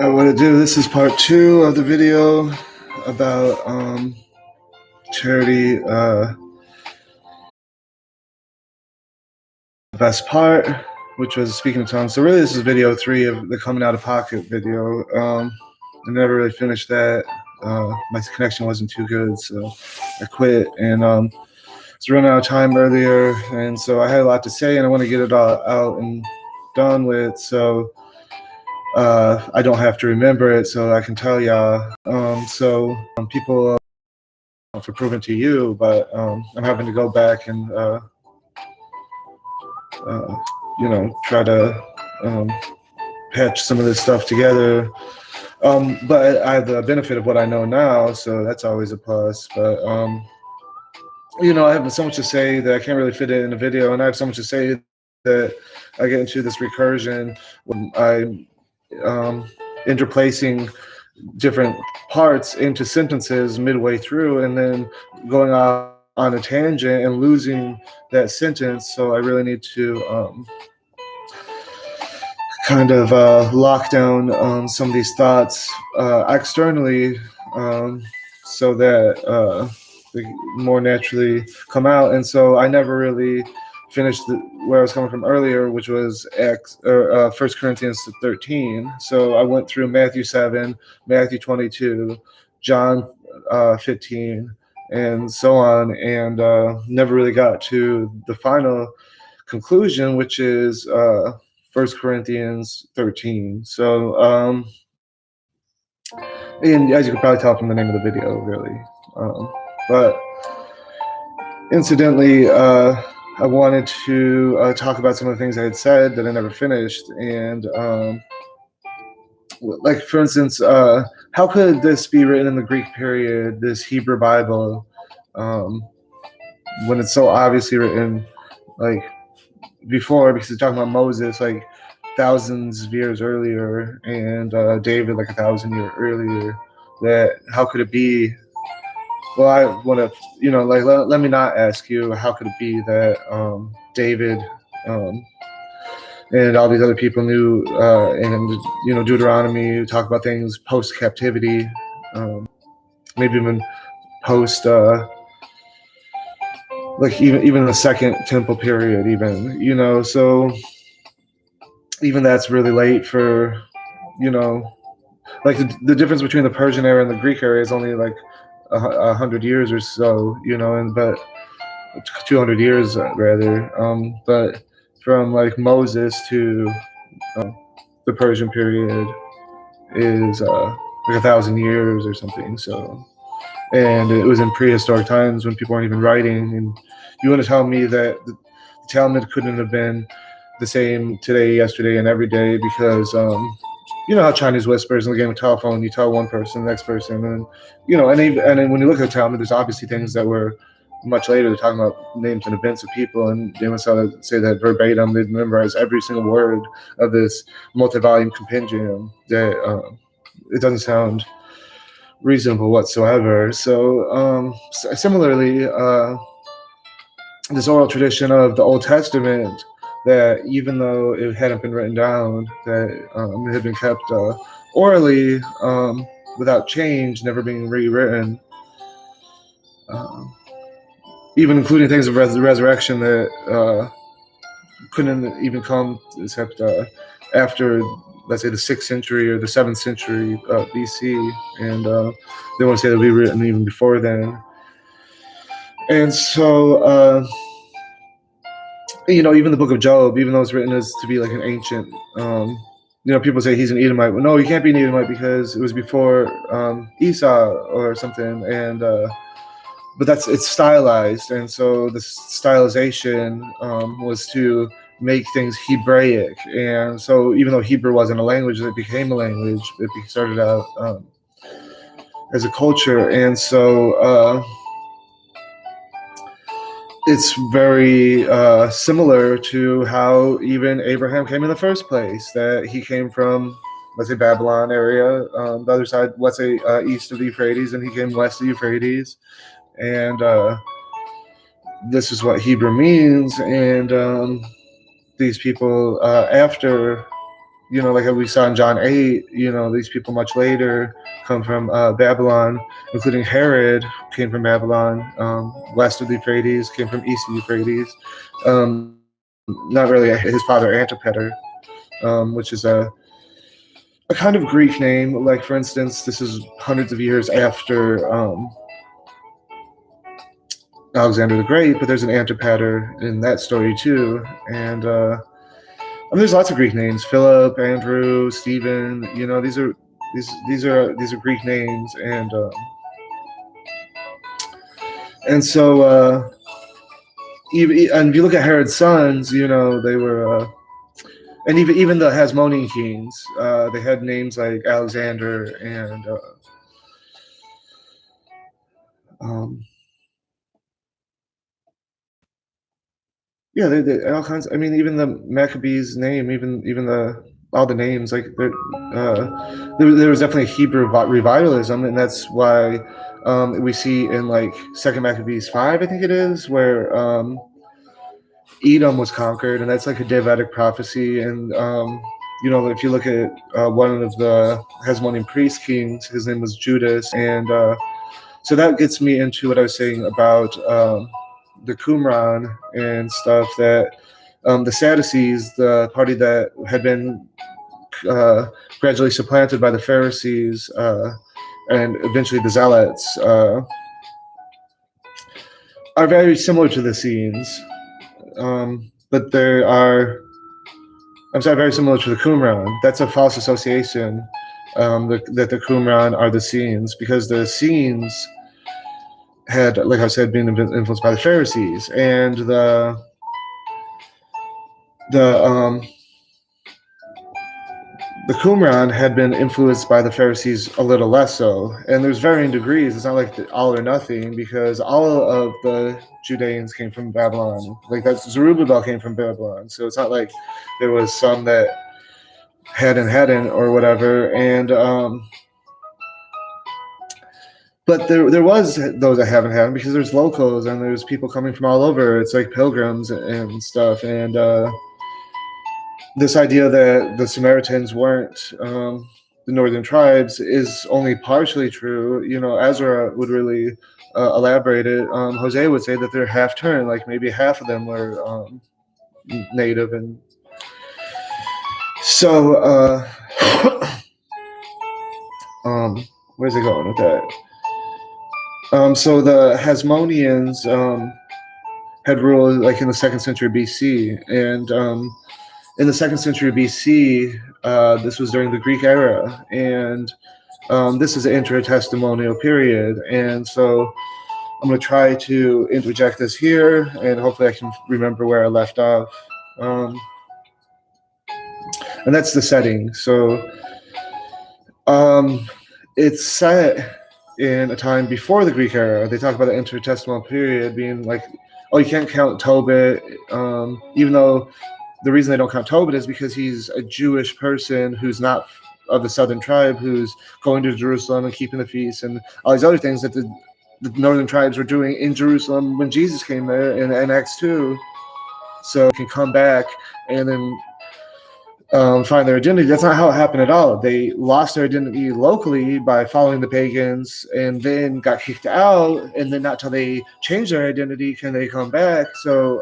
What to do? This is part 2 of the video about charity. The best part, which was speaking in tongues. So really, this is video 3 of the coming out of pocket video. I never really finished that. My connection wasn't too good, so I quit. And was running out of time earlier, and so I had a lot to say, and I want to get it all out and done with. So I don't have to remember it, so I can tell y'all. People for proving to you, but I'm having to go back and try to patch some of this stuff together. But I have the benefit of what I know now, so that's always a plus. But I have so much to say that I can't really fit it in a video, and I have so much to say that I get into this recursion when I'm interplacing different parts into sentences midway through, and then going off on a tangent and losing that sentence. So I really need to kind of lock down some of these thoughts externally, so that they more naturally come out. And so I never really finished where I was coming from earlier, which was 1 Corinthians 13. So I went through Matthew 7, Matthew 22, John 15, and so on, and never really got to the final conclusion, which is 1 Corinthians 13. So, and as you can probably tell from the name of the video, really. But incidentally, I wanted to talk about some of the things I had said that I never finished. And like, for instance, how could this be written in the Greek period, this Hebrew Bible, when it's so obviously written like before, because it's talking about Moses like thousands of years earlier, and David like 1,000 years earlier? That how could it be? Well, I want to, let me not ask you how could it be that David and all these other people knew, and Deuteronomy talk about things post captivity, maybe even post like even the Second Temple period, even so even that's really late for like the difference between the Persian era and the Greek era is only like 100 years or so, but 200 years rather. But from like Moses to the Persian period is like 1,000 years or something. So, and it was in prehistoric times when people weren't even writing. And you want to tell me that the Talmud couldn't have been the same today, yesterday, and every day, because you know how Chinese whispers in the game of telephone, you tell one person, the next person, and and then when you look at the Talmud, there's obviously things that were much later. They're talking about names and events of people, and they must say that verbatim. They'd memorize every single word of this multi-volume compendium. That it doesn't sound reasonable whatsoever. So similarly, this oral tradition of the Old Testament, that even though it hadn't been written down, that it had been kept orally, without change, never being rewritten, even including things of the resurrection that couldn't even come except after, let's say, the 6th century or the 7th century BC, and they want to say that we were written even before then. And so even the book of Job, even though it's written as to be like an ancient, people say he's an Edomite. Well, no, he can't be an Edomite because it was before Esau or something. And but it's stylized, and so the stylization was to make things Hebraic. And so even though Hebrew wasn't a language, it became a language. It started out as a culture, and so it's very similar to how even Abraham came in the first place, that he came from, let's say, Babylon area, the other side, let's say, east of the Euphrates, and he came west of the Euphrates. And this is what Hebrew means. And these people after like we saw in John 8, these people much later come from Babylon, including Herod came from Babylon, west of the Euphrates, came from east of the Euphrates. Not really his father Antipater, which is a kind of Greek name. Like, for instance, this is hundreds of years after Alexander the Great, but there's an Antipater in that story too. And there's lots of Greek names: Philip, Andrew, Stephen. These are Greek names, and so and if you look at Herod's sons, they were. And even the Hasmonean kings, they had names like Alexander and um, yeah, they all kinds. I mean, even the Maccabees name, even the all the names, like there was definitely a Hebrew revivalism, and that's why we see in like Second Maccabees 5, I think it is, where Edom was conquered, and that's like a Davidic prophecy. And if you look at one of the Hasmonean priest kings, his name was Judas, and so that gets me into what I was saying about the Qumran and stuff, that the Sadducees, the party that had been gradually supplanted by the Pharisees and eventually the Zealots, are very similar to the Essenes, but they are, I'm sorry, very similar to the Qumran. That's a false association, that the Qumran are the Essenes, because the Essenes had, like I said, been influenced by the Pharisees, and the Qumran had been influenced by the Pharisees a little less so, and there's varying degrees. It's not like all or nothing, because all of the Judeans came from Babylon. Like, that Zerubbabel came from Babylon, so it's not like there was some that hadn't or whatever. And but there was those that haven't had, because there's locals and there's people coming from all over. It's like pilgrims and stuff. And this idea that the Samaritans weren't the northern tribes is only partially true. Ezra would really elaborate it. Hosea would say that they're half turned, like maybe half of them were native. And so where's it going with that? So the Hasmoneans had ruled like in the 2nd century BC, and in the 2nd century BC, this was during the Greek era, and this is an intertestamental period. And so I'm going to try to interject this here, and hopefully I can remember where I left off. And that's the setting. So it's set in a time before the Greek era. They talk about the intertestamental period being like, oh, you can't count Tobit, even though the reason they don't count Tobit is because he's a Jewish person who's not of the southern tribe, who's going to Jerusalem and keeping the feast and all these other things that the northern tribes were doing in Jerusalem when Jesus came there in Acts 2. So they can come back and then find their identity. That's not how it happened at all. They lost their identity locally by following the pagans, and then got kicked out, and then not till they change their identity can they come back. So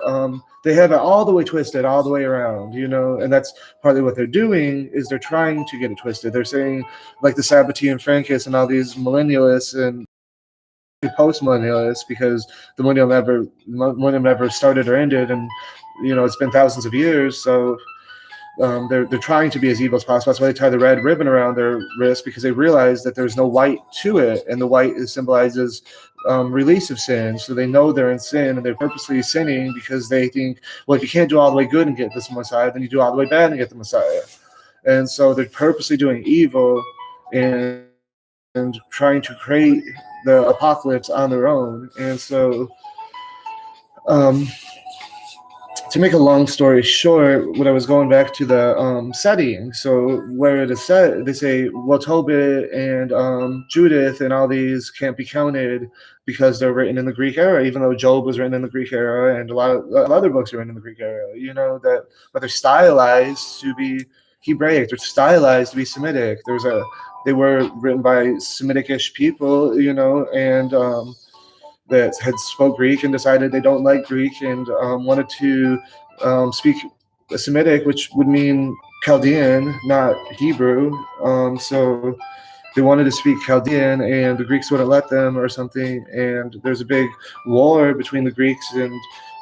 they have it all the way twisted, all the way around, and that's partly what they're doing, is they're trying to get it twisted. They're saying, like the Sabbatean Frankists and all these millennialists and post-millennialists, because the millennium never started or ended, and it's been thousands of years. So they're trying to be as evil as possible. That's why they tie the red ribbon around their wrist, because they realize that there's no white to it, and the white symbolizes release of sin. So they know they're in sin, and they're purposely sinning because they think, well, if you can't do all the way good and get this Messiah, then you do all the way bad and get the Messiah. And so they're purposely doing evil and trying to create the apocalypse on their own. And so to make a long story short, when I was going back to the setting, so where it is set, they say, well, Tobit and Judith and all these can't be counted because they're written in the Greek era, even though Job was written in the Greek era, and a lot of other books are written in the Greek era, but they're stylized to be Hebraic. They're stylized to be Semitic. They were written by Semitic-ish people, and that had spoke Greek and decided they don't like Greek and wanted to speak Semitic, which would mean Chaldean, not Hebrew. So they wanted to speak Chaldean, and the Greeks wouldn't let them, or something. And there's a big war between the Greeks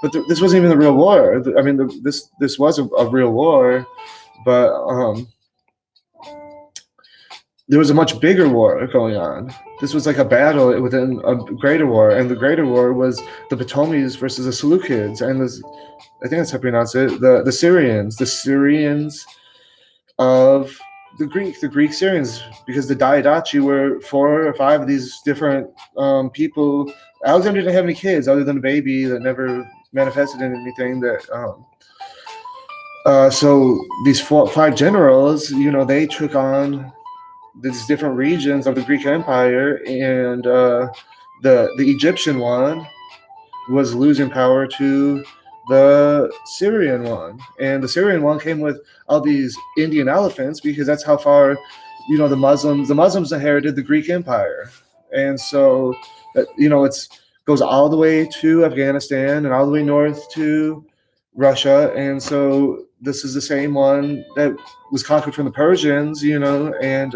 but this wasn't even the real war. I mean, this was a real war, but there was a much bigger war going on. This was like a battle within a greater war, and the greater war was the Ptolemies versus the Seleucids, and I think that's how you pronounce it, the Syrians of the Greek Syrians, because the Diadachi were 4 or 5 of these different people. Alexander didn't have any kids other than a baby that never manifested in anything. So these 5 generals, they took on these different regions of the Greek Empire, and the Egyptian one was losing power to the Syrian one, and the Syrian one came with all these Indian elephants, because that's how far, the Muslims inherited the Greek Empire, and so it's goes all the way to Afghanistan and all the way north to Russia, and so this is the same one that was conquered from the Persians, and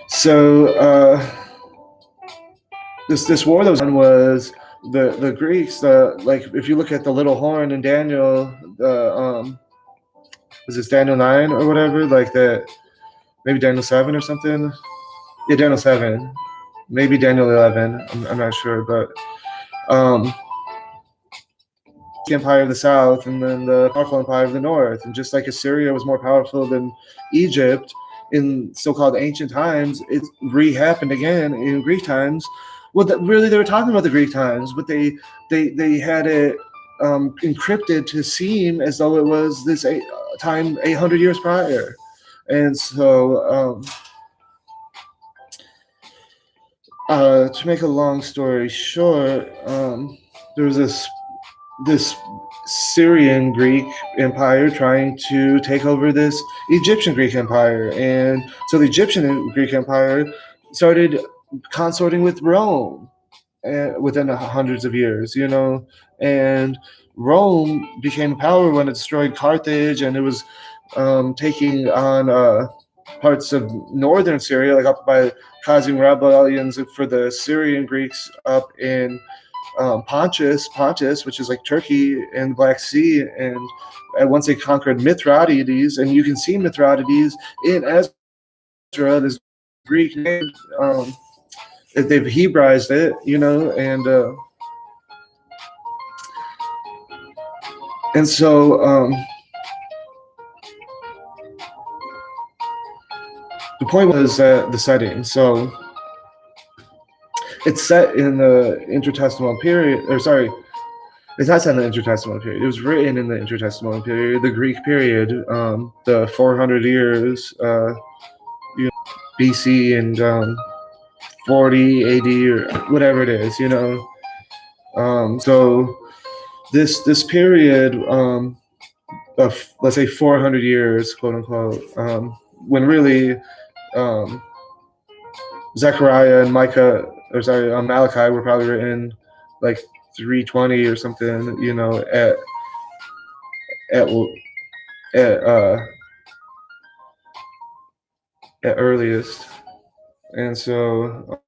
so this war that was on was the Greeks. Like, if you look at the little horn in Daniel, was this Daniel 9 or whatever, like that, maybe Daniel 7 or something. Yeah, Daniel 7, maybe Daniel 11. I'm not sure, but Empire of the South, and then the powerful Empire of the North. And just like Assyria was more powerful than Egypt in so-called ancient times, it re-happened again in Greek times. Well, really, they were talking about the Greek times, but they had it encrypted to seem as though it was this time 800 years prior. And so, to make a long story short, there was this Syrian Greek Empire trying to take over this Egyptian Greek Empire, and so the Egyptian Greek Empire started consorting with Rome within hundreds of years, and Rome became power when it destroyed Carthage, and it was taking on parts of northern Syria, like up by causing rebellions for the Syrian Greeks up in Pontus, which is like Turkey and the Black Sea, and once they conquered Mithridates, and you can see Mithridates in Ezra, this Greek name, they've Hebraized it, and so the point was the setting. So it's set in the intertestamental period, or sorry, it's not set in the intertestamental period. It was written in the intertestamental period, the Greek period, the 400 years BC and 40 AD or whatever it is, So this period of, let's say, 400 years, quote unquote, when really Zechariah and Malachi were probably written like 320 or something, at earliest. And so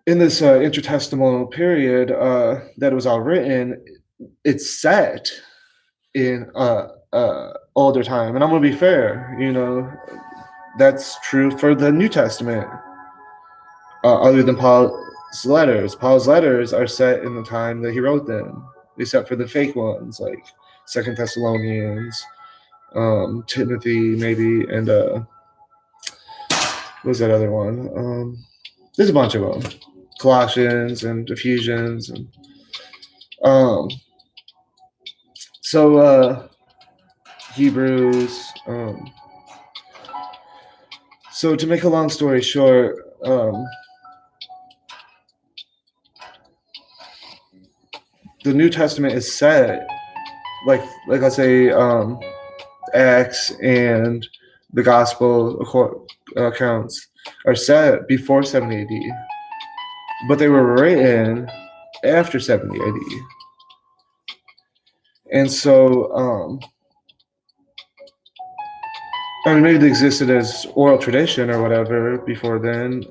in this intertestamental period that it was all written, it's set in older time. And I'm going to be fair, that's true for the New Testament, other than Paul's letters. Paul's letters are set in the time that he wrote them, except for the fake ones, like 2 Thessalonians, Timothy, maybe, and what was that other one? There's a bunch of them. Colossians and Ephesians, and so Hebrews. So to make a long story short, the New Testament is set, like let's say Acts and the Gospel accounts are set before 70 AD, but they were written after 70 AD. And so, I mean, maybe they existed as oral tradition or whatever before then,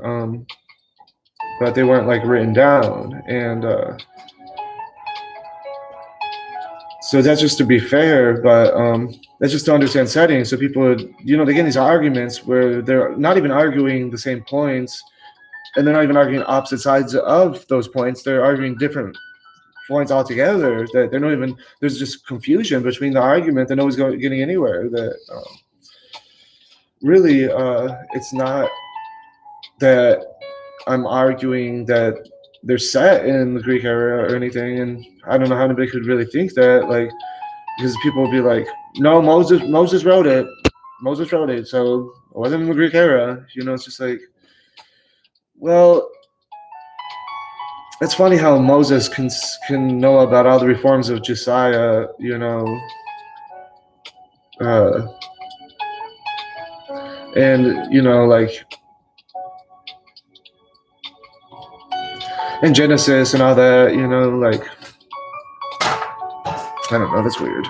but they weren't like written down. And so that's just to be fair, but that's just to understand settings. So people would, they get these arguments where they're not even arguing the same points, and they're not even arguing opposite sides of those points. They're arguing different points altogether. That they're not even, there's just confusion between the argument that no one's getting anywhere. That really, it's not that I'm arguing that they're set in the Greek era or anything, and I don't know how anybody could really think that, like, because people will be like, no, Moses wrote it, so it wasn't in the Greek era. It's just like, well, it's funny how Moses can know about all the reforms of Josiah, and like in Genesis and all that, like, I don't know, that's weird.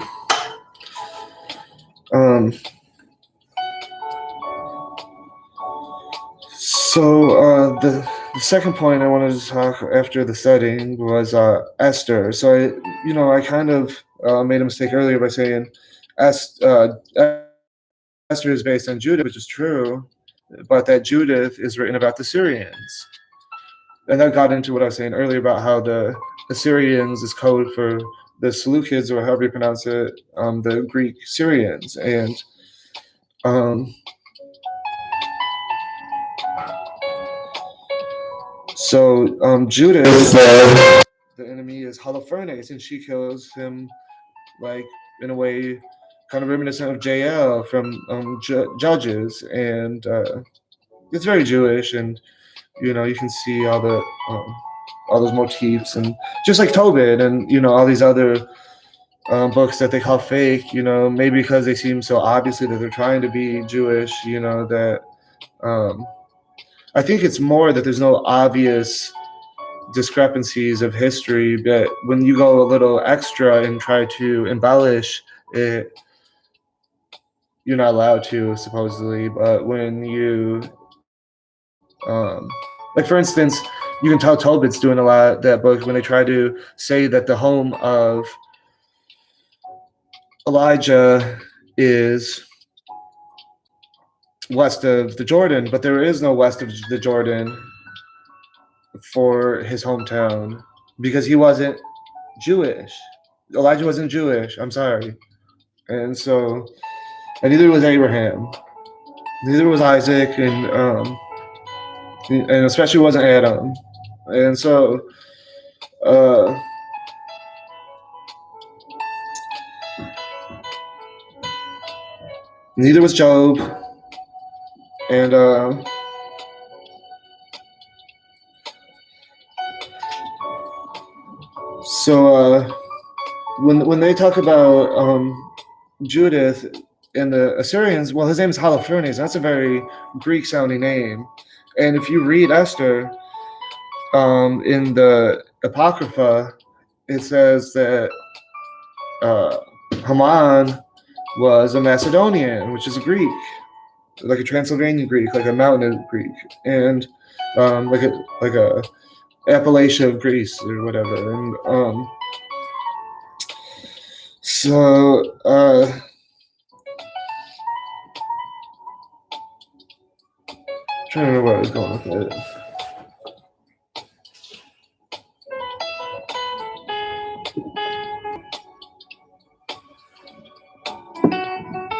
So the second point I wanted to talk after the setting was Esther. So I kind of made a mistake earlier by saying Esther is based on Judith, which is true, but that Judith is written about the Syrians. And that got into what I was saying earlier about how the Assyrians is code for the Seleucids, or however you pronounce it, the Greek Syrians. And so Judith, the enemy is Holofernes, and she kills him, like, in a way kind of reminiscent of Jael from Judges. And it's very Jewish, and you can see all those motifs, and just like Tobit and all these other books that they call fake, maybe because they seem so obviously that they're trying to be Jewish, that I think it's more that there's no obvious discrepancies of history, but when you go a little extra and try to embellish it, you're not allowed to, supposedly. But when you like, for instance, you can tell Tobit's doing a lot, that book, when they try to say that the home of Elijah is west of the Jordan, but there is no west of the Jordan for his hometown because he wasn't Jewish. Elijah wasn't Jewish, I'm sorry. And so, and neither was Abraham, neither was Isaac, and especially wasn't Adam. And so neither was Job. And so when they talk about Judith and the Assyrians, well, his name is Holofernes. That's a very Greek sounding name. And if you read Esther, in the Apocrypha, it says that Haman was a Macedonian, which is a Greek, like a Transylvanian Greek, like a mountain Greek, and like a Appalachia of Greece or whatever. And so trying to remember where I was going with it.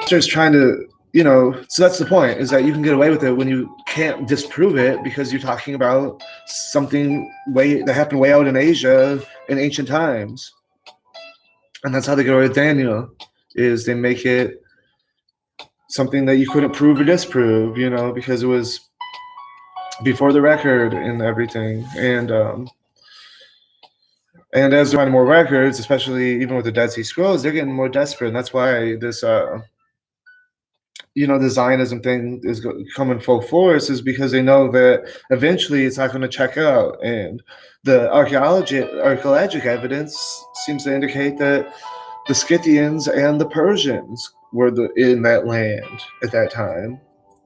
Just trying to, so that's the point, is that you can get away with it when you can't disprove it because you're talking about something that happened way out in Asia in ancient times. And that's how they get away with Daniel, is they make it something that you couldn't prove or disprove, because it was before the record and everything. And And as they're finding more records, especially even with the Dead Sea Scrolls, they're getting more desperate, and that's why this the Zionism thing is coming full force, is because they know that eventually it's not going to check out, and the archaeologic evidence seems to indicate that the Scythians and the Persians were in that land at that time,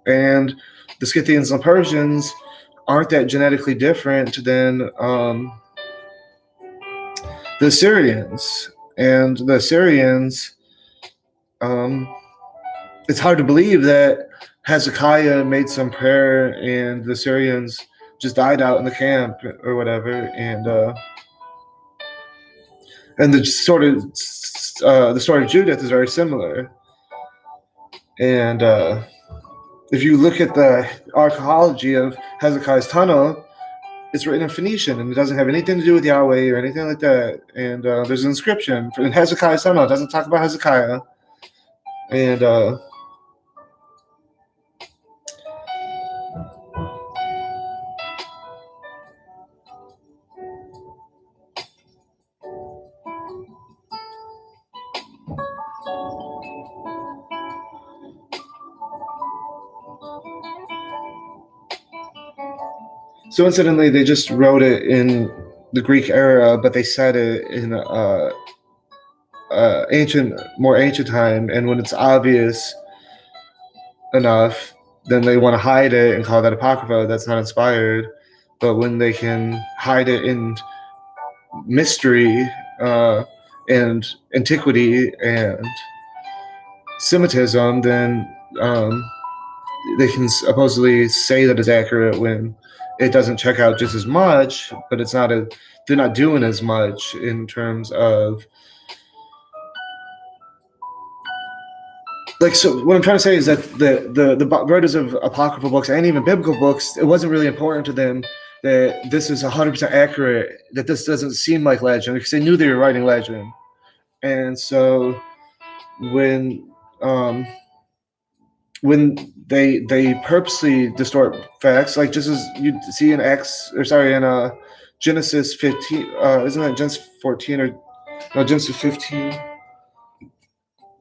and the Scythians and the Persians aren't that genetically different than the Assyrians, and the Assyrians. It's hard to believe that Hezekiah made some prayer and the Syrians just died out in the camp or whatever, and the story of Judith is very similar. And if you look at the archaeology of Hezekiah's tunnel, it's written in Phoenician, and it doesn't have anything to do with Yahweh or anything like that. And there's an inscription in Hezekiah's tunnel. It doesn't talk about Hezekiah. And so incidentally, they just wrote it in the Greek era, but they said it in more ancient time. And when it's obvious enough, then they want to hide it and call that apocrypha. That's not inspired. But when they can hide it in mystery and antiquity and Semitism, then they can supposedly say that it's accurate when it doesn't check out just as much, but it's not they're not doing as much in terms of so what I'm trying to say is that the writers of apocryphal books and even biblical books, it wasn't really important to them that this is 100% accurate, that this doesn't seem like legend, because they knew they were writing legend. And so when they purposely distort facts, like just as you see in Genesis 15, isn't that Genesis 14 or no, Genesis 15?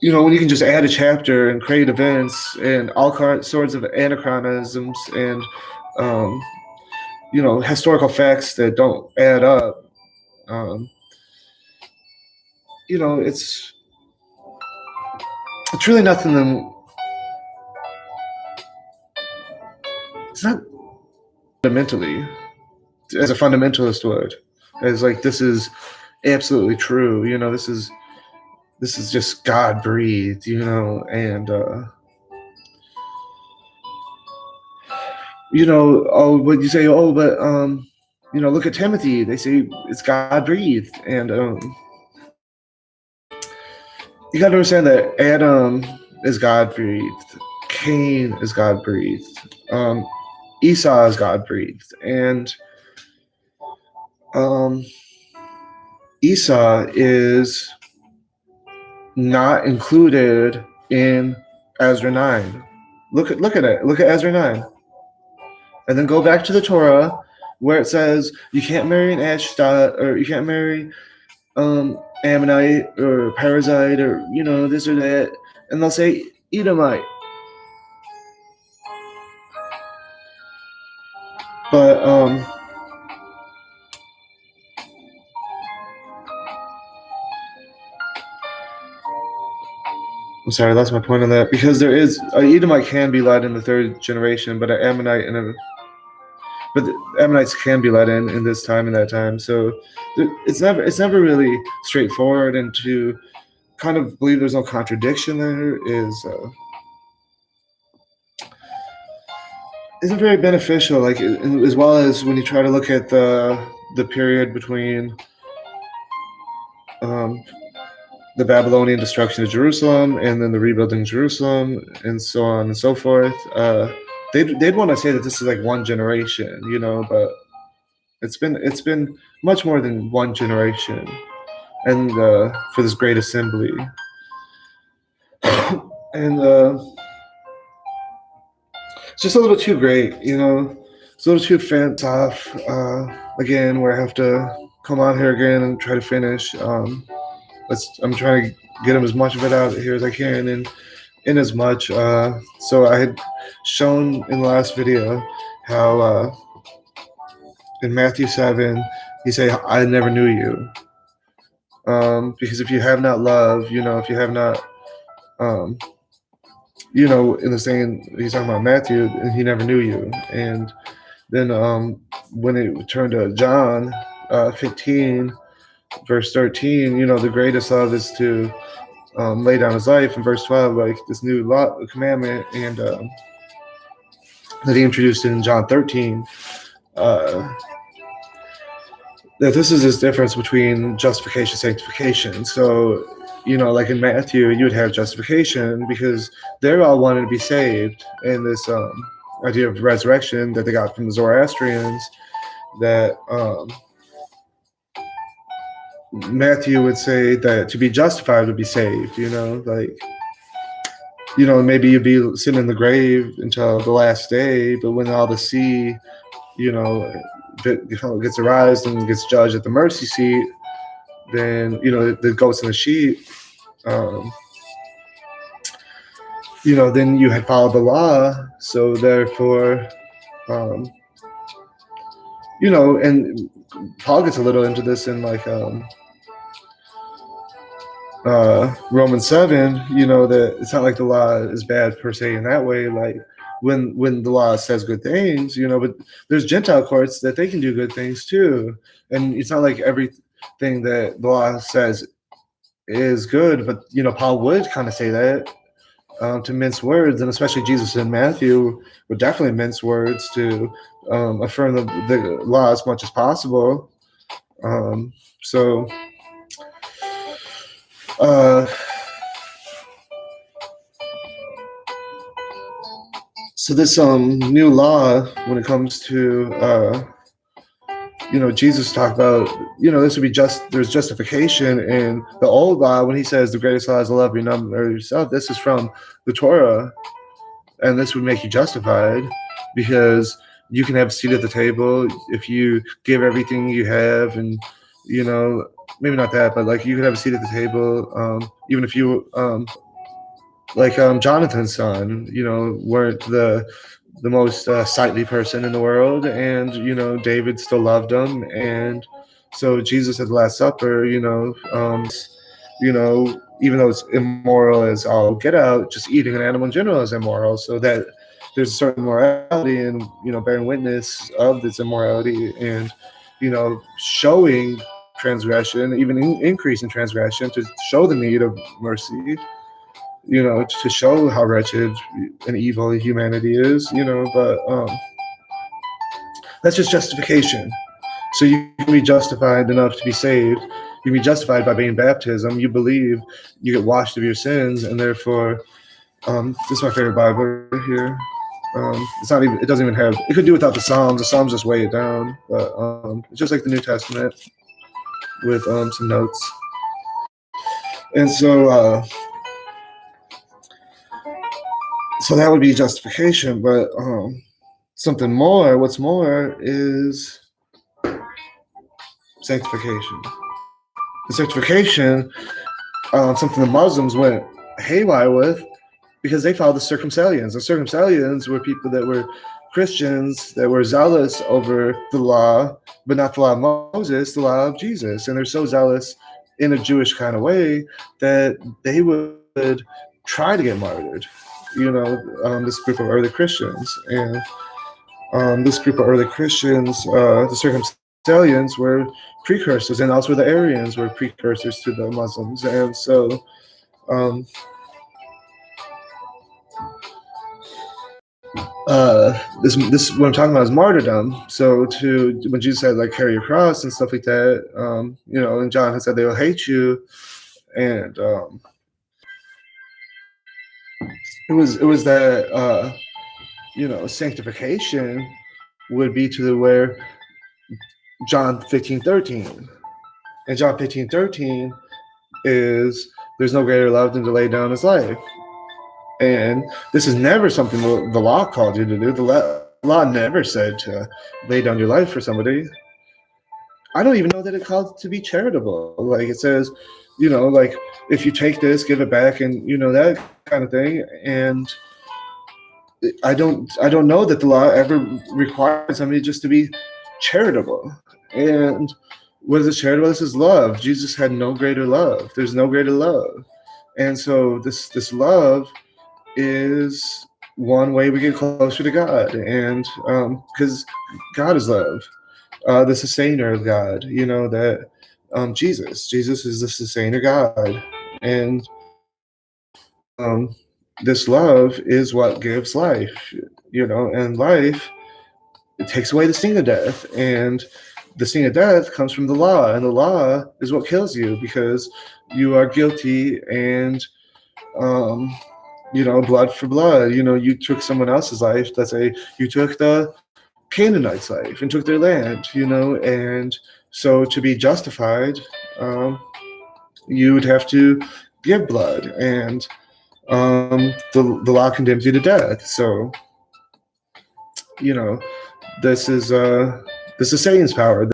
When you can just add a chapter and create events and all sorts of anachronisms and historical facts that don't add up. It's really nothing. It's not fundamentally, as a fundamentalist would, as like this is absolutely true. This is just God breathed, and when you say, but look at Timothy, they say it's God breathed, and you got to understand that Adam is God breathed, Cain is God breathed, Esau is God breathed, and Esau is not included in Ezra 9. Look at it. Look at Ezra 9. And then go back to the Torah where it says you can't marry an Ashdod, or you can't marry Ammonite or Perizzite, or this or that, and they'll say Edomite. But I'm sorry, I lost my point on that, because there is Edomite can be led in the third generation, but an Ammonite but the Ammonites can be let in this time and that time. So it's never really straightforward, and to kind of believe there's no contradiction there isn't very beneficial. Like, as well as when you try to look at the period between the Babylonian destruction of Jerusalem and then the rebuilding of Jerusalem and so on and so forth. They'd want to say that this is like one generation, but it's been much more than one generation, and for this great assembly, and it's just a little too great, it's a little too fancy off. Again, where I have to come on here again and try to finish. I'm trying to get him as much of it out here as I can, and in as much. So I had shown in the last video how in Matthew 7 he say, "I never knew you," because if you have not love, if you have not, um, in the saying he's talking about Matthew, and he never knew you, and then when it turned to John 15 verse 13, the greatest love is to lay down his life. In verse 12, like this new law commandment, and that he introduced in John 13, that this is this difference between justification and sanctification. So, like in Matthew, you would have justification because they're all wanting to be saved, and this idea of resurrection that they got from the Zoroastrians, that Matthew would say that to be justified would be saved, maybe you'd be sitting in the grave until the last day, but when all the sea, gets arised and gets judged at the mercy seat, then, the goats and the sheep, then you had followed the law. So therefore, and Paul gets a little into this in like, Romans 7, that it's not like the law is bad per se in that way. Like when the law says good things, but there's Gentile courts that they can do good things too. And it's not like everything that the law says is good, but, Paul would kind of say that to mince words, and especially Jesus and Matthew would definitely mince words to affirm the law as much as possible. So this new law, when it comes to Jesus talked about, this would be there's justification in the old law when he says the greatest law is to love your neighbor yourself. This is from the Torah, and this would make you justified because you can have a seat at the table if you give everything you have, and maybe not that, but like you could have a seat at the table, even if you like Jonathan's son, weren't the most sightly person in the world, and David still loved him, and so Jesus at the Last Supper, even though it's immoral as all get out, just eating an animal in general is immoral. So that there's a certain morality in bearing witness of this immorality, and showing transgression, even increasing transgression, to show the need of mercy, to show how wretched and evil humanity is, but that's just justification. So you can be justified enough to be saved. You can be justified by being baptism. You believe, you get washed of your sins, and therefore, this is my favorite Bible right here. It's not even. It doesn't even have. It could do without the Psalms. The Psalms just weigh it down. But it's just like the New Testament with some notes. And so that would be justification. But something more. What's more is sanctification. The sanctification, something the Muslims went haywire with, because they followed the circumcellions. The circumcellions were people that were Christians that were zealous over the law, but not the law of Moses, the law of Jesus. And they're so zealous in a Jewish kind of way that they would try to get martyred. This group of early Christians. And this group of early Christians, the circumcellions, were precursors, and also the Arians were precursors to the Muslims. And so this what I'm talking about is martyrdom. So when Jesus said like carry your cross and stuff like that, and John had said they will hate you, and it was that sanctification would be to where John 15:13, and John 15:13 is there's no greater love than to lay down his life. And this is never something the law called you to do. The law never said to lay down your life for somebody. I don't even know that it calls to be charitable. Like it says, like if you take this, give it back, and that kind of thing. And I don't know that the law ever requires somebody just to be charitable. And what is charitable? This is love. Jesus had no greater love. There's no greater love. And so this love is one way we get closer to God, and because God is love, the sustainer of God. That Jesus is the sustainer God, and this love is what gives life. And life, it takes away the sting of death, and the sting of death comes from the law, and the law is what kills you because you are guilty, and blood for blood. You took someone else's life. Let's say you took the Canaanites' life and took their land, and so to be justified, you would have to give blood, and the law condemns you to death. So, this is Satan's power.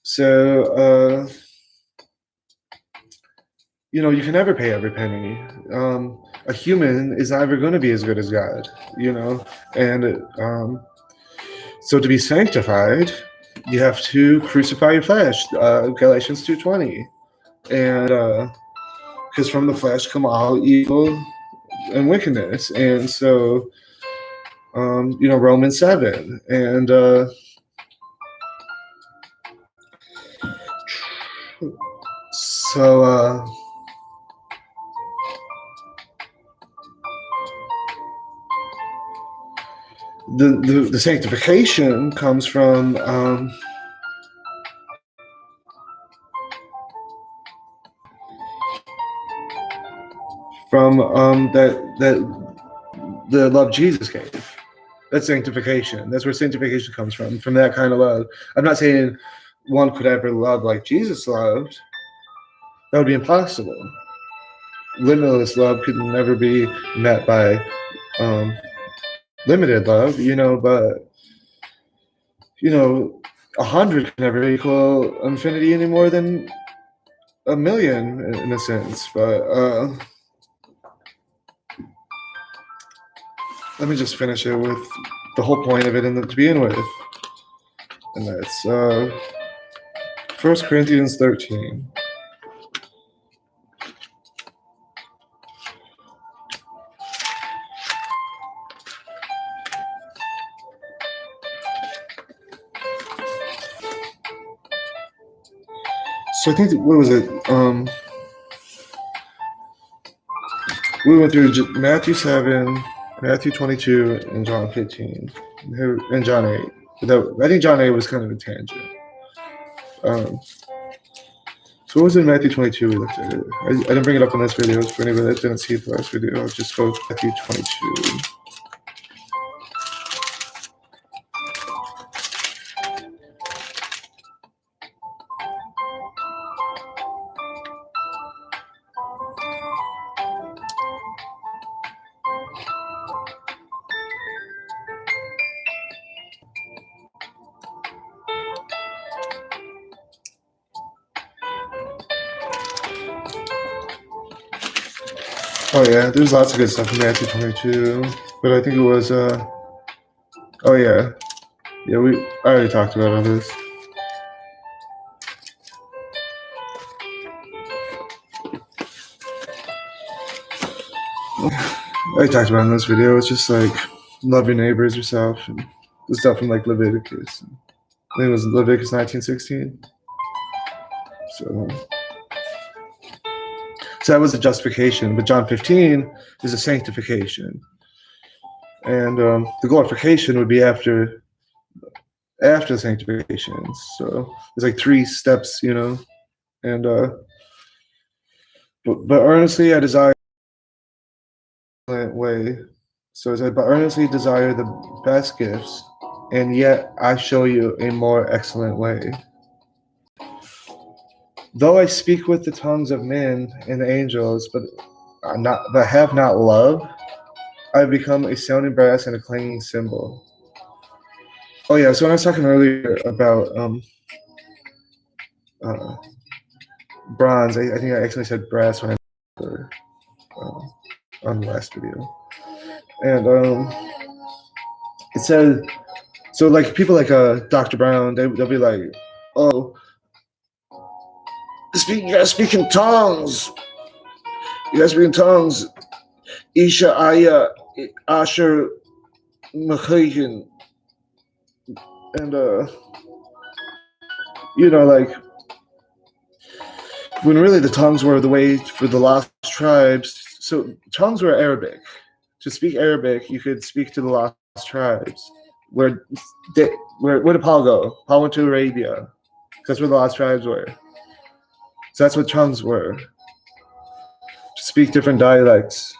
So, you can never pay every penny. A human is never going to be as good as God, and so to be sanctified, you have to crucify your flesh. Galatians 2:20, and because from the flesh come all evil and wickedness, and so Romans 7, and so. The sanctification comes from that the love Jesus gave. That's sanctification. That's where sanctification comes from that kind of love. I'm not saying one could ever love like Jesus loved. That would be impossible. Limitless love could never be met by limited love, but 100 can never equal infinity any more than a million in a sense. But let me just finish it with the whole point of it to begin with, and that's 1 Corinthians 13. So I think, what was it? We went through Matthew 7, Matthew 22, and John 15, and John 8. I think John 8 was kind of a tangent. So what was in Matthew 22 we looked at it? I didn't bring it up in this video. For anybody that didn't see the last video, I'll just go to Matthew 22. Oh yeah, there's lots of good stuff in Matthew 22, but I think it was oh yeah, I already talked about all this. I talked about in this video. It's just like love your neighbors yourself, and the stuff from like Leviticus. I think it was Leviticus 19:16. So that was a justification, but John 15 is a sanctification, and the glorification would be after the sanctification. So there's like 3 steps, and but earnestly I desire way. So it said, but earnestly desire the best gifts, and yet I show you a more excellent way. Though I speak with the tongues of men and angels, but have not love, I have become a sounding brass and a clanging cymbal. Oh yeah, so when I was talking earlier about bronze. I think I actually said brass when I on the last video. And it says, so like people like Dr. Brown, they'll be like, oh, you guys speak in tongues. You guys speak in tongues. Isha Aya Asher Machagan. And like when really the tongues were the way for the lost tribes. So tongues were Arabic. To speak Arabic, you could speak to the lost tribes. Where did Paul go? Paul went to Arabia. That's where the lost tribes were. So that's what tongues were. To speak different dialects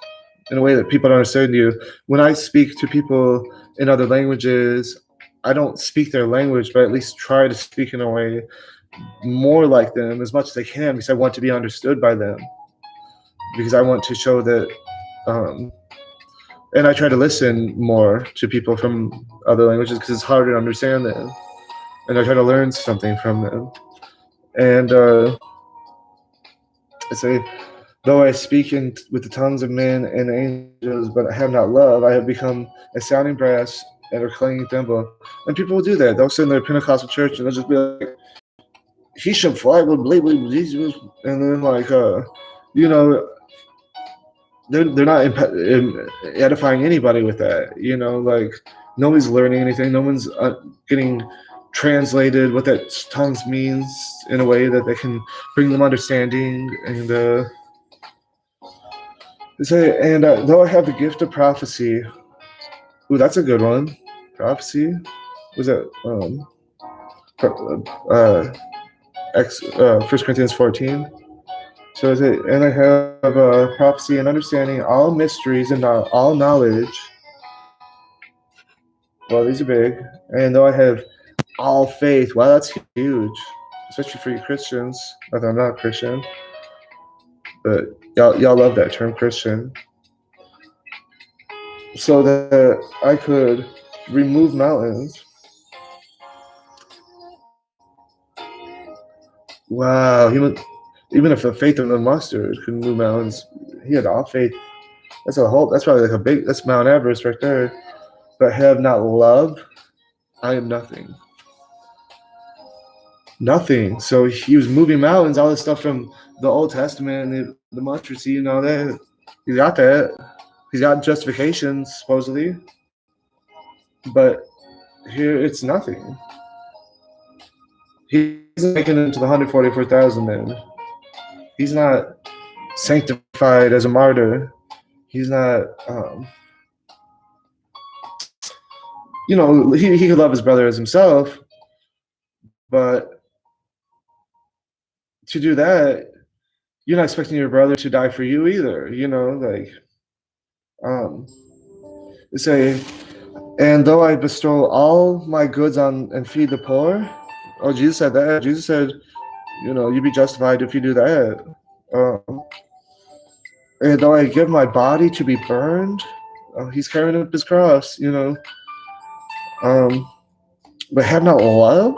in a way that people understand you. When I speak to people in other languages, I don't speak their language, but at least try to speak in a way more like them as much as I can, because I want to be understood by them. Because I want to show that, and I try to listen more to people from other languages because it's harder to understand them. And I try to learn something from them. And I say, though I speak with the tongues of men and angels, but I have not love, I have become a sounding brass and a clanging cymbal. And people will do that. They'll sit in their Pentecostal church and they'll just be like, he should fly with Jesus. And then like, they're not edifying anybody with that. Like nobody's learning anything. No one's getting translated what that tongues means in a way that they can bring them understanding. And though I have the gift of prophecy, ooh, that's a good one. Prophecy was that 1 Corinthians 14. So and I have prophecy and understanding, all mysteries and all knowledge. Well, these are big. And though I have all faith, wow, that's huge, especially for you Christians. Not that I'm not a Christian, but y'all love that term, Christian. So that I could remove mountains. Wow, even if the faith of the mustard could move mountains, he had all faith. That's probably like that's Mount Everest right there. But have not love, I am nothing. Nothing. So he was moving mountains, all this stuff from the Old Testament and the mustard seed and all that. He's got that. He's got justification, supposedly. But here it's nothing. He's making it into the 144,000 men. He's not sanctified as a martyr. He's not, he could love his brother as himself, but to do that, you're not expecting your brother to die for you either, say, and though I bestow all my goods on and feed the poor, oh, Jesus said that. Jesus said, you'd be justified if you do that. And though I give my body to be burned, he's carrying up his cross, but have not love,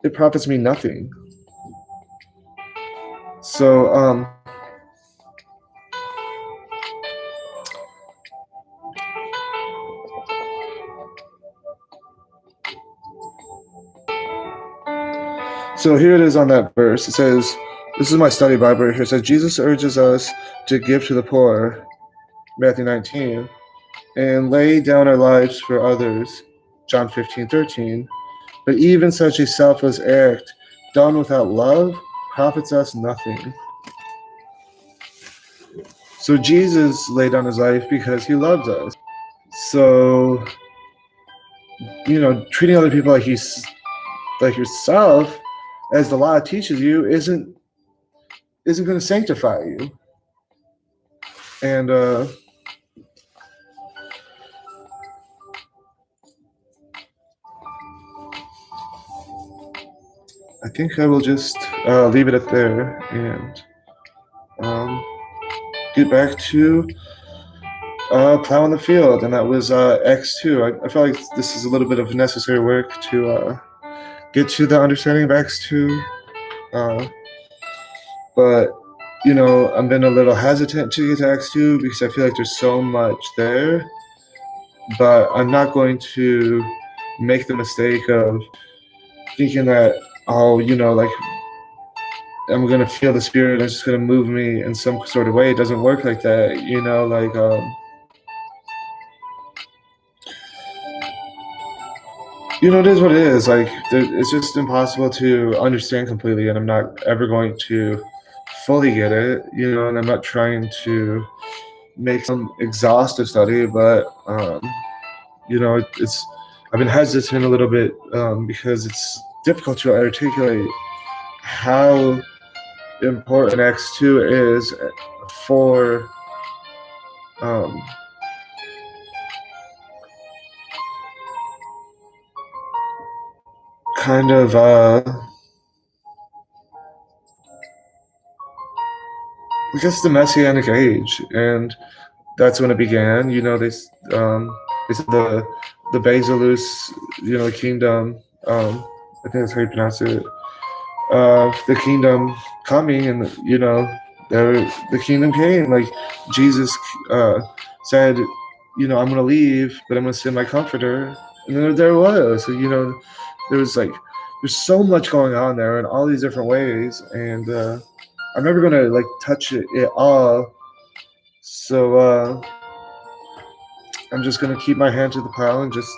it profits me nothing. So, so here it is on that verse. It says, this is my study Bible right here. It says, Jesus urges us to give to the poor, Matthew 19, and lay down our lives for others, John 15:13. But even such a selfless act, done without love, profits us nothing. So Jesus laid down his life because he loved us. So, treating other people like yourself, as the law teaches you, isn't going to sanctify you. And I think I will just leave it at there and get back to plowing the field. And that was Acts 2. I feel like this is a little bit of necessary work to get to the understanding of Acts 2. But I've been a little hesitant to get to Acts 2 because I feel like there's so much there. But I'm not going to make the mistake of thinking that, like I'm gonna feel the Spirit and it's just gonna move me in some sort of way. It doesn't work like that, like it is what it is. Like it's just impossible to understand completely, and I'm not ever going to fully get it, and I'm not trying to make some exhaustive study, but it's I've been hesitant a little bit because it's difficult to articulate how important X2 is for kind of I guess the Messianic age, and that's when it began. They said the Basilus, kingdom. I think that's how you pronounce it. The kingdom coming, and the kingdom came. Like Jesus said, I'm going to leave, but I'm going to send my Comforter, and then there was. So there was there's so much going on there in all these different ways, and I'm never going to touch it all. So I'm just going to keep my hand to the plow and just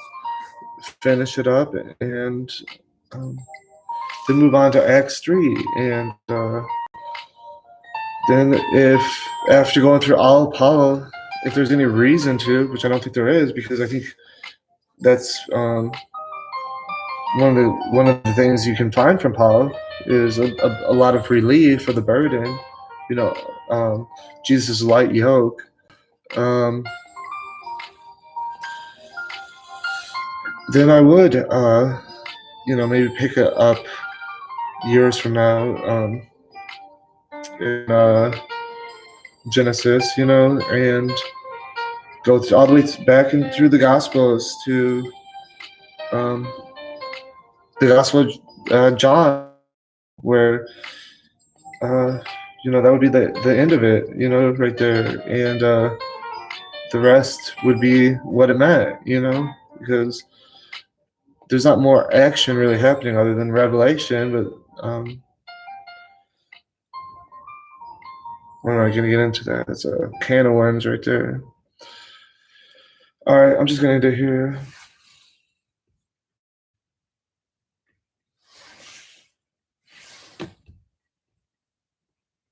finish it up, and then move on to Acts 3. And then if after going through all of Paul, if there's any reason to, which I don't think there is, because I think that's one of the things you can find from Paul is a lot of relief for the burden, Jesus' light yoke. Then I would maybe pick it up years from now in Genesis, and go all the way back and through the Gospels to the Gospel of John, where that would be the end of it, right there, and the rest would be what it meant, because there's not more action really happening other than revelation, but we're not going to get into that. It's a can of worms right there. All right, I'm just going to end it here.